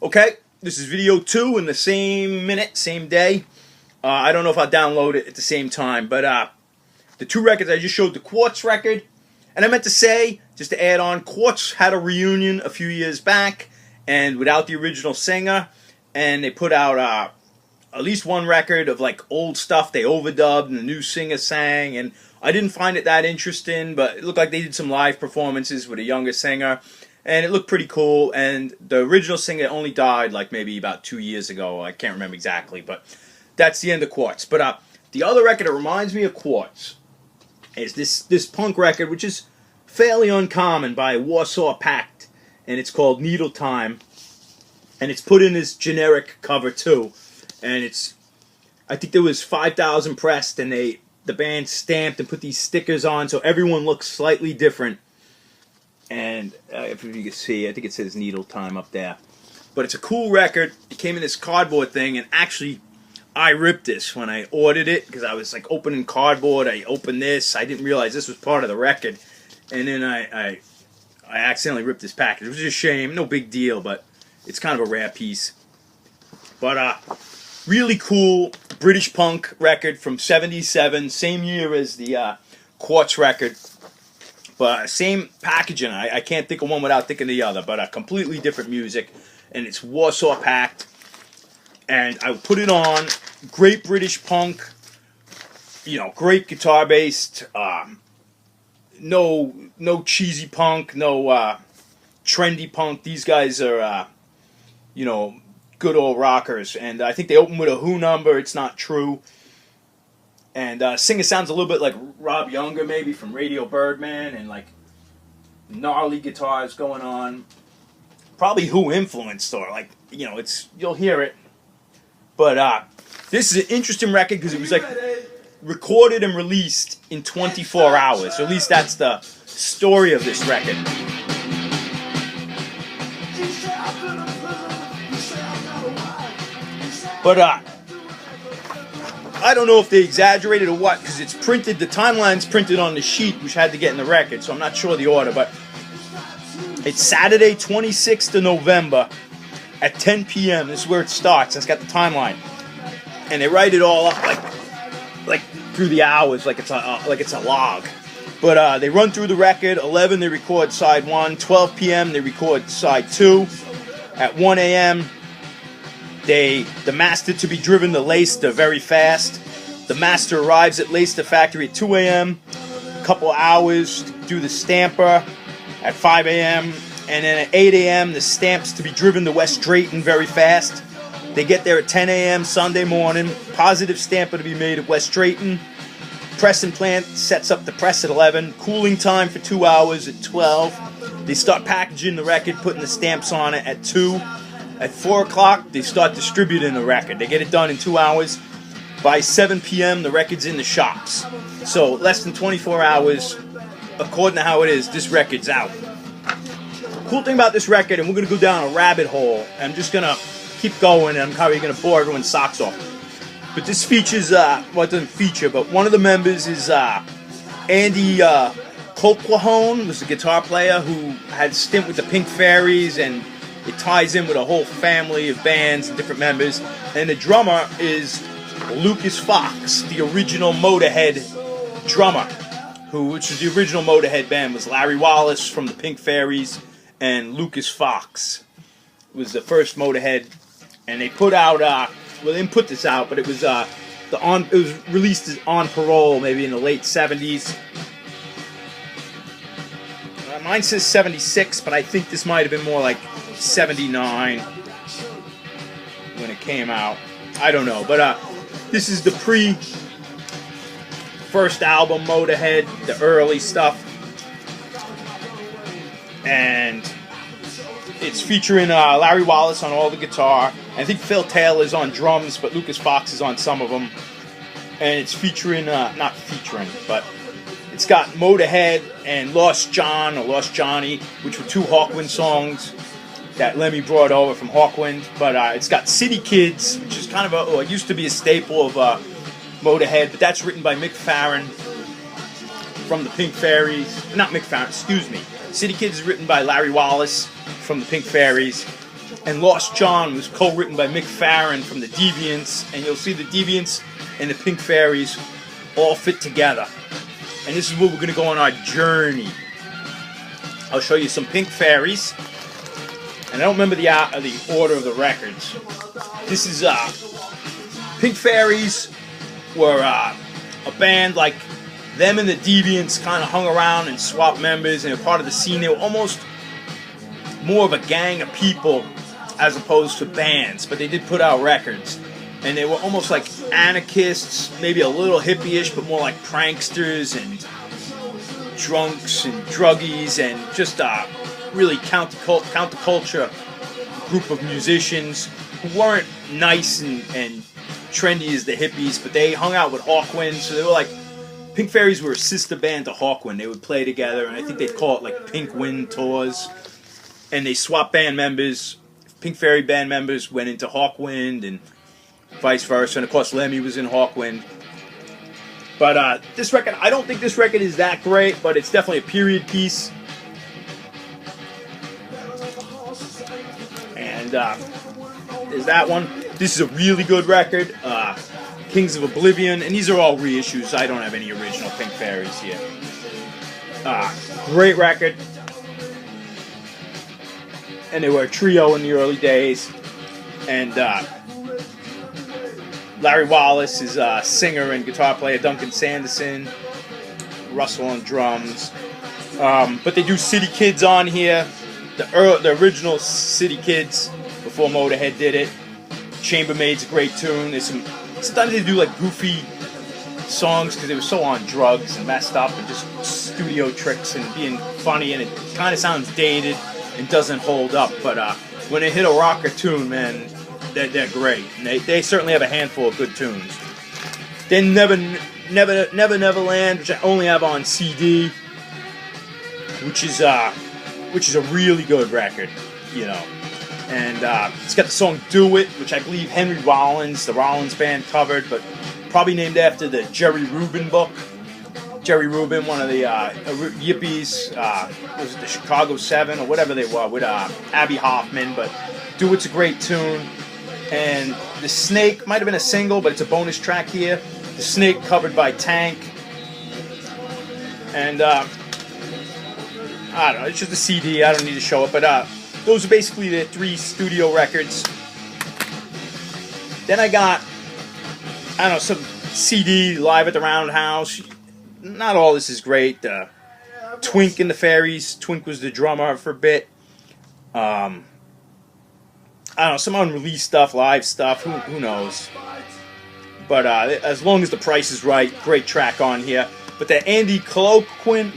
Okay, this is video 2 in the same minute, same day. I don't know if I'll download it at the same time, but the two records I just showed, the Quartz record, and I meant to say, just to add on, Quartz had a reunion a few years back, and without the original singer, and they put out at least one record of like old stuff they overdubbed and the new singer sang, and I didn't find it that interesting, but it looked like they did some live performances with a younger singer, and it looked pretty cool. And the original singer only died like maybe about 2 years ago. I can't remember exactly, but that's the end of Quartz. But the other record that reminds me of Quartz is this punk record, which is fairly uncommon, by Warsaw Pakt, and it's called Needle Time, and it's put in this generic cover too, and I think there was 5,000 pressed, and the band stamped and put these stickers on so everyone looks slightly different. And if you can see, I think it says Needle Time up there. But it's a cool record. It came in this cardboard thing, and actually I ripped this when I ordered it because I was like opening cardboard. I opened this. I didn't realize this was part of the record. And then I accidentally ripped this package. It was just a shame. No big deal, but it's kind of a rare piece. But really cool British punk record from '77, same year as the Quartz record. But same packaging. I can't think of one without thinking of the other. But completely different music. And it's Warsaw Pakt. And I put it on. Great British punk. You know, great guitar based. No cheesy punk. No trendy punk. These guys are, good old rockers. And I think they open with a Who number. It's Not True. And singer sounds a little bit like Rob Younger, maybe, from Radio Birdman, and like gnarly guitars going on. Probably Who influenced, or like, you'll hear it. But this is an interesting record because it was like recorded and released in 24 hours. Or at least that's the story of this record. But I don't know if they exaggerated or what, because it's printed, the timeline's printed on the sheet, which had to get in the record, so I'm not sure the order, but it's Saturday, 26th of November at 10 p.m. This is where it starts. It's got the timeline. And they write it all up like through the hours, like it's a log. But they run through the record. 11, they record side 1. 12 p.m., they record side 2. At 1 a.m., the master to be driven to Leicester very fast. The master arrives at Leicester factory at 2 a.m. A couple hours to do the stamper at 5 a.m. And then at 8 a.m. the stamps to be driven to West Drayton very fast. They get there at 10 a.m. Sunday morning. Positive stamper to be made at West Drayton. Pressing plant sets up the press at 11. Cooling time for 2 hours at 12. They start packaging the record, putting the stamps on it at 2. At 4 o'clock, they start distributing the record. They get it done in 2 hours. By 7 p.m., the record's in the shops. So less than 24 hours, according to how it is, this record's out. Cool thing about this record, and we're going to go down a rabbit hole. I'm just going to keep going, and I'm probably going to bore everyone's socks off. But this features, it doesn't feature, but one of the members is Andy Colquhoun, was a guitar player who had a stint with the Pink Fairies, and it ties in with a whole family of bands and different members. And the drummer is Lucas Fox, the original Motorhead drummer, which is the original Motorhead band, was Larry Wallace from the Pink Fairies and Lucas Fox was the first Motorhead. And they put out, they didn't put this out, but it was it was released as On Parole maybe in the late 70s. Mine says 76, but I think this might have been more like 79 when it came out. I don't know, but this is the first album Motorhead, the early stuff, and it's featuring Larry Wallace on all the guitar. I think Phil Taylor's on drums, but Lucas Fox is on some of them. And it's featuring, not featuring, but it's got Motorhead and Lost John, or Lost Johnny, which were two Hawkwind songs that Lemmy brought over from Hawkwind. But it's got City Kids, which is kind of it used to be a staple of Motorhead, but that's written by Mick Farren from the Pink Fairies. Not Mick Farren, excuse me. City Kids is written by Larry Wallace from the Pink Fairies. and Lost John was co-written by Mick Farren from the Deviants, and you'll see the Deviants and the Pink Fairies all fit together. And this is where we're going to go on our journey. I'll show you some Pink Fairies, and I don't remember the order of the records. This is Pink Fairies were a band like them and the Deviants kind of hung around and swapped members and were part of the scene. They were almost more of a gang of people as opposed to bands, but they did put out records. And they were almost like anarchists, maybe a little hippie-ish, but more like pranksters and drunks and druggies, and just a really counterculture group of musicians who weren't nice and trendy as the hippies, but they hung out with Hawkwind, so they were like, Pink Fairies were a sister band to Hawkwind. They would play together, and I think they'd call it like Pink Wind Tours. And they swapped band members. Pink Fairy band members went into Hawkwind and vice versa. And of course, Lemmy was in Hawkwind. But this record, I don't think this record is that great, but it's definitely a period piece. And there's that one. This is a really good record. Kings of Oblivion, and these are all reissues. I don't have any original Pink Fairies here. Great record. And they were a trio in the early days. And Larry Wallace is a singer and guitar player. Duncan Sanderson, Russell on drums. But they do City Kids on here. The original City Kids before Motorhead did it. Chambermaid's a great tune. There's sometimes they do like goofy songs because they were so on drugs and messed up and just studio tricks and being funny, and it kind of sounds dated and doesn't hold up. But when they hit a rocker tune, man, they're great. And they certainly have a handful of good tunes. Then Neverland, which I only have on CD, which is a really good record, you know. And it's got the song "Do It," which I believe Henry Rollins, the Rollins Band, covered, but probably named after the Jerry Rubin book. Jerry Rubin, one of the Yippies, was it the Chicago 7 or whatever they were, with Abby Hoffman. But "Do It's" a great tune. And "The Snake" might have been a single, but it's a bonus track here. "The Snake" covered by Tank. And I don't know, it's just a CD, I don't need to show it, but those are basically the 3 studio records. Then I got, I don't know, some CD, Live at the Roundhouse. Not all this is great. Twink and the Fairies. Twink was the drummer for a bit. I don't know, some unreleased stuff, live stuff, who knows. But as long as the price is right, great track on here. But the Andy Colquhoun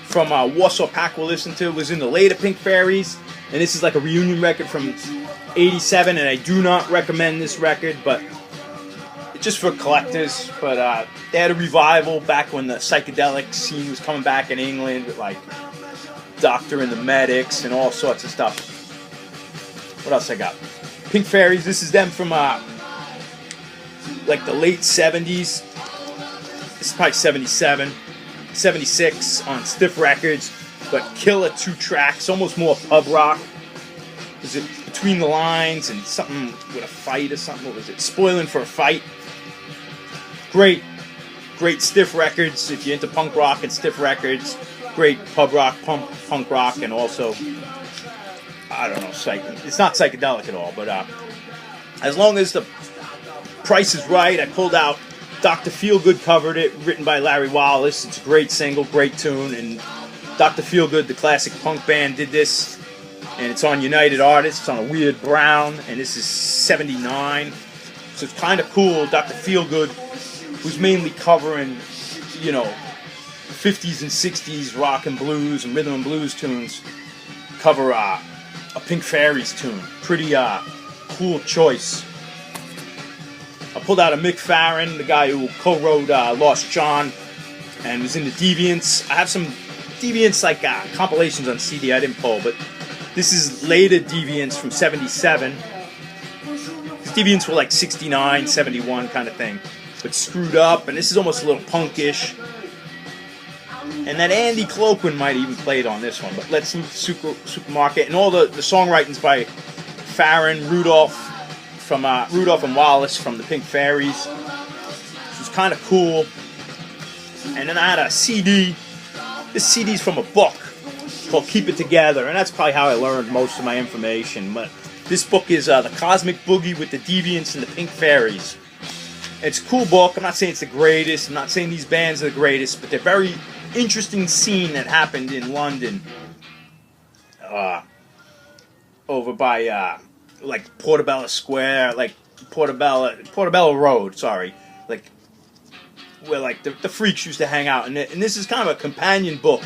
from Warsaw Pakt we'll listen to was in the later Pink Fairies, and this is like a reunion record from '87, and I do not recommend this record, but it's just for collectors. But they had a revival back when the psychedelic scene was coming back in England with like Doctor and the Medics and all sorts of stuff. What else I got? Pink Fairies, this is them from like the late 70s. This is probably 77. 76 on Stiff Records, but killer 2 tracks, almost more pub rock. Was it Between the Lines and something with a fight or something? What was it? Spoiling for a Fight. Great Stiff Records. If you're into punk rock and Stiff Records, great pub rock, punk rock, and also, I don't know, it's not psychedelic at all, but as long as the price is right, I pulled out Dr. Feelgood covered it, written by Larry Wallace. It's a great single, great tune, and Dr. Feelgood, the classic punk band, did this, and it's on United Artists. It's on a Weird Brown, and this is '79, so it's kind of cool. Dr. Feelgood, who's mainly covering, you know, 50s and 60s rock and blues and rhythm and blues tunes, cover a Pink Fairies tune. Pretty cool choice. I pulled out a Mick Farren, the guy who co-wrote Lost John and was in the Deviants. I have some Deviants like compilations on CD I didn't pull, but this is later Deviants from '77. These Deviants were like 69, 71 kind of thing, but screwed up, and this is almost a little punkish. And that Andy Cloquin might have even played on this one. But Let's Move to Supermarket. And all the songwriting's by Farron, Rudolph, from Rudolph and Wallace from the Pink Fairies. Which was kind of cool. And then I had a CD. This CD's from a book called Keep It Together. And that's probably how I learned most of my information. But this book is The Cosmic Boogie with the Deviants and the Pink Fairies. It's a cool book. I'm not saying it's the greatest. I'm not saying these bands are the greatest. But they're very interesting scene that happened in London. Over by, like, Portobello Square. Like, Portobello Road, sorry. Like, where, like, the freaks used to hang out. And this is kind of a companion book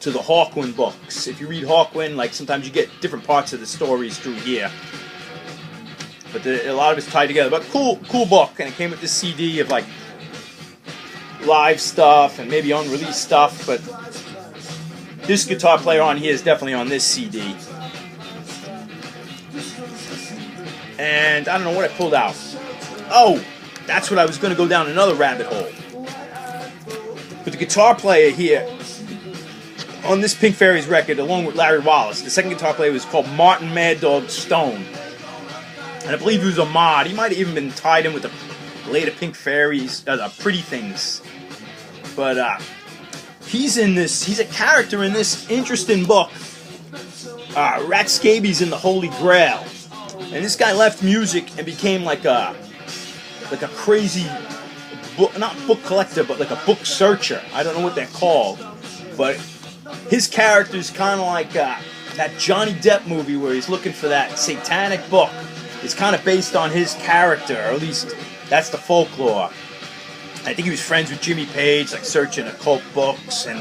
to the Hawkwind books. If you read Hawkwind, like, sometimes you get different parts of the stories through here. But a lot of it's tied together. But cool book. And it came with this CD of, like, live stuff and maybe unreleased stuff. But this guitar player on here is definitely on this CD. And I don't know what I pulled out. Oh, that's what I was going to go down another rabbit hole. But the guitar player here on this Pink Fairies record, along with Larry Wallace, the second guitar player was called Martin Mad Dog Stone. And I believe he was a mod. He might have even been tied in with the later Pink Fairies, Pretty Things. But he's in this. He's a character in this interesting book. Rat Scabies in the Holy Grail. And this guy left music and became like a crazy book, not book collector, but like a book searcher. I don't know what they're called, but his character is kind of like that Johnny Depp movie where he's looking for that satanic book. It's kind of based on his character, or at least that's the folklore. I think he was friends with Jimmy Page, like searching occult books, and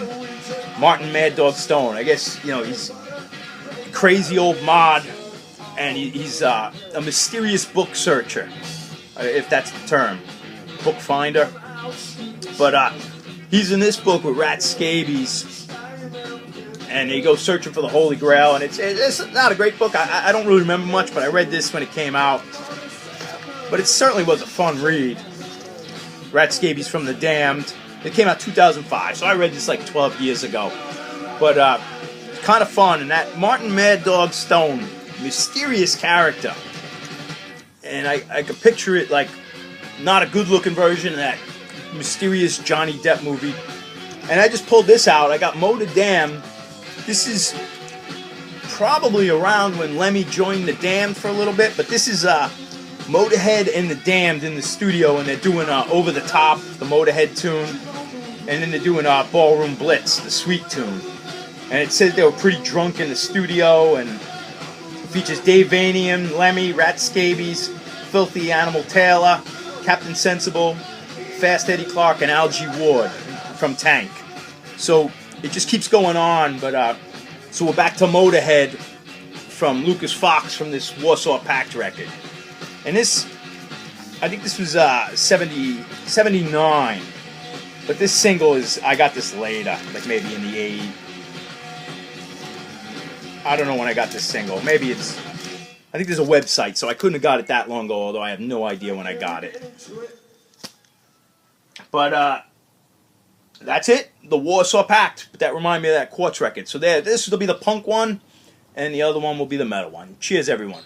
Martin Mad Dog Stone. I guess, you know, he's a crazy old mod, and he's a mysterious book searcher, if that's the term. Book finder. But he's in this book with Rat Scabies, and he goes searching for the Holy Grail, and it's not a great book. I don't really remember much, but I read this when it came out. But it certainly was a fun read. Rat Scabies from the Damned. It came out 2005, so I read this like 12 years ago. But kind of fun, and that Martin Mad Dog Stone, mysterious character. And I could picture it like not a good-looking version of that mysterious Johnny Depp movie. And I just pulled this out. I got Motorhead Damned. This is probably around when Lemmy joined the Damned for a little bit, but this is Motorhead and the Damned in the studio, and they're doing Over the Top, the Motorhead tune, and then they're doing Ballroom Blitz, the Sweet tune. And it says they were pretty drunk in the studio, and it features Dave Vanian, Lemmy, Rat Scabies, Filthy Animal Taylor, Captain Sensible, Fast Eddie Clark, and Al G. Ward from Tank. So it just keeps going on, but so we're back to Motorhead from Lucas Fox from this Warsaw Pakt record. And this, I think this was 79, but this single is, I got this later, like maybe in the 80s. I don't know when I got this single. Maybe it's, I think there's a website, so I couldn't have got it that long ago, although I have no idea when I got it. But that's it, the Warsaw Pakt. But that reminded me of that Quartz record. So this will be the punk one, and the other one will be the metal one. Cheers, everyone.